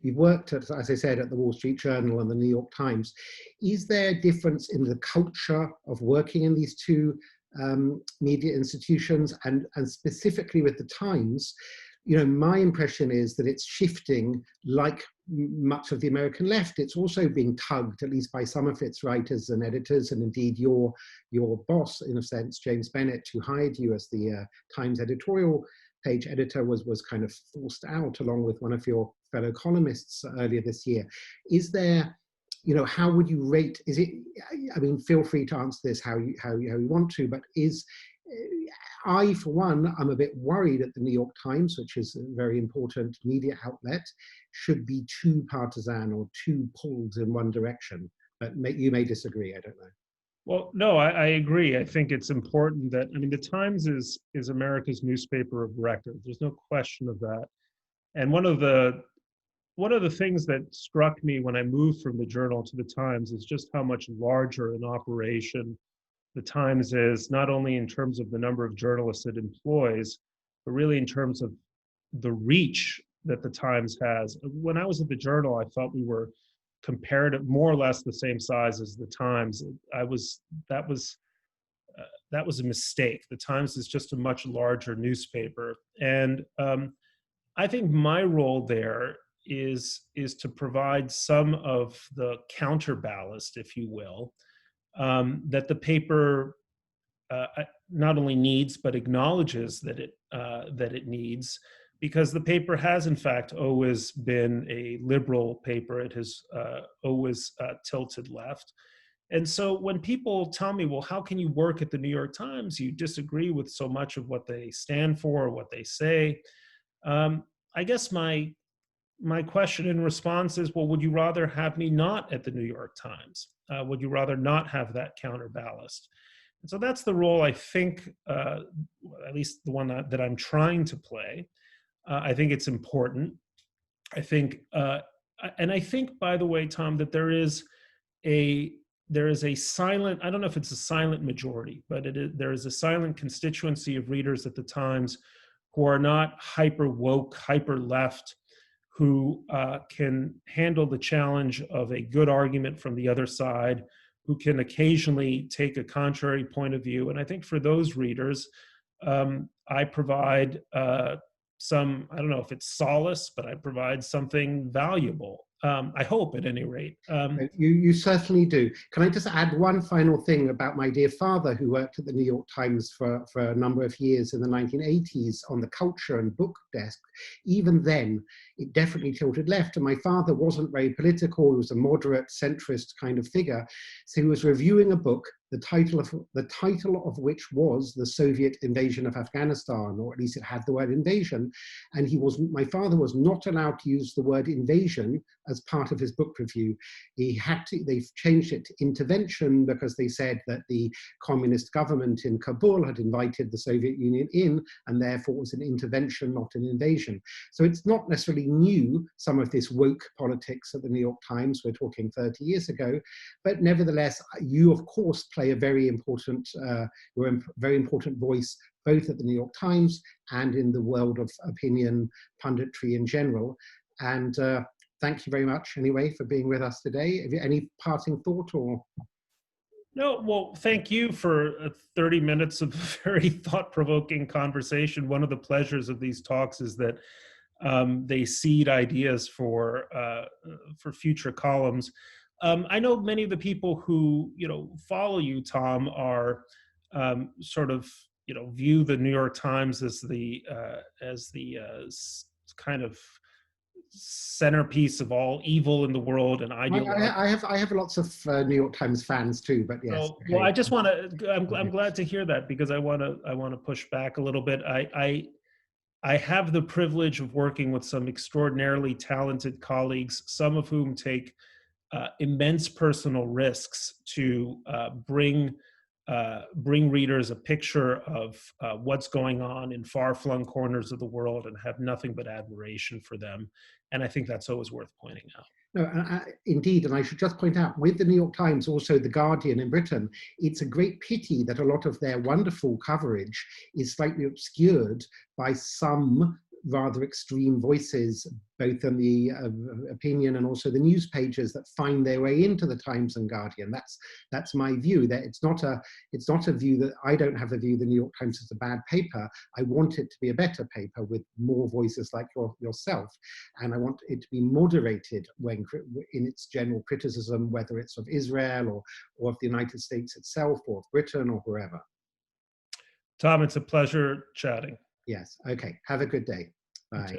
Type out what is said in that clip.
you've worked at, as I said, at the Wall Street Journal and the New York Times. Is there a difference in the culture of working in these two media institutions, and specifically with the Times? You know, my impression is that it's shifting like much of the American left. It's also being tugged, at least by some of its writers and editors, and indeed your boss, in a sense, James Bennett, who hired you as the Times editorial page editor, was kind of forced out along with one of your fellow columnists earlier this year. Is there, you know, how would you rate, is it, I mean, feel free to answer this how you want to, but I, for one, I'm a bit worried that the New York Times, which is a very important media outlet, should be too partisan or too pulled in one direction. But you may disagree, I don't know. Well, no, I agree. I think it's important that, I mean, the Times is America's newspaper of record. There's no question of that. And one of the things that struck me when I moved from the Journal to the Times is just how much larger an operation the Times is, not only in terms of the number of journalists it employs, but really in terms of the reach that the Times has. When I was at the Journal, I thought we were comparative, more or less the same size as the Times. That was a mistake. The Times is just a much larger newspaper, and I think my role there is to provide some of the counterballast, if you will, that the paper not only needs but acknowledges that it needs, because the paper has in fact always been a liberal paper. It has always tilted left. And so when people tell me, well, how can you work at the New York Times? You disagree with so much of what they stand for, or what they say. I guess my question in response is, well, would you rather have me not at the New York Times? Would you rather not have that counterballast? And so that's the role I think, at least the one that I'm trying to play. I think it's important. I think, and I think, by the way, Tom, that there is a silent, I don't know if it's a silent majority, but there is a silent constituency of readers at the Times who are not hyper woke, hyper left, who can handle the challenge of a good argument from the other side, who can occasionally take a contrary point of view. And I think for those readers, I provide some, I don't know if it's solace, but I provide something valuable. I hope, at any rate. You certainly do. Can I just add one final thing about my dear father, who worked at the New York Times for a number of years in the 1980s on the culture and book desk. Even then, it definitely tilted left. And my father wasn't very political. He was a moderate, centrist kind of figure. So he was reviewing a book, the title of which was The Soviet Invasion of Afghanistan, or at least it had the word invasion. And my father was not allowed to use the word invasion as part of his book review. They've changed it to intervention, because they said that the communist government in Kabul had invited the Soviet Union in, and therefore it was an intervention, not an invasion. So it's not necessarily new, some of this woke politics at the New York Times. We're talking 30 years ago, but nevertheless, you of course play a very important, very important voice, both at the New York Times and in the world of opinion punditry in general. And thank you very much, anyway, for being with us today. Have you any parting thought, or? No, well, thank you for 30 minutes of very thought-provoking conversation. One of the pleasures of these talks is that they seed ideas for future columns. I know many of the people who follow you, Tom, are sort of view the New York Times as the kind of centerpiece of all evil in the world and ideology. I have lots of New York Times fans too, but yes. So, well, I just want to. I'm glad to hear that, because I want to push back a little bit. I have the privilege of working with some extraordinarily talented colleagues, some of whom take immense personal risks to bring readers a picture of what's going on in far-flung corners of the world, and have nothing but admiration for them. And I think that's always worth pointing out. No, indeed, and I should just point out, with the New York Times, also The Guardian in Britain, it's a great pity that a lot of their wonderful coverage is slightly obscured by some rather extreme voices, both in the opinion and also the news pages that find their way into the Times and Guardian. That's my view. That it's not a view that I don't have a view the New York Times is a bad paper. I want it to be a better paper with more voices like yourself, and I want it to be moderated when in its general criticism, whether it's of Israel or of the United States itself or of Britain or wherever. Tom, it's a pleasure chatting. Yes. Okay. Have a good day. Bye.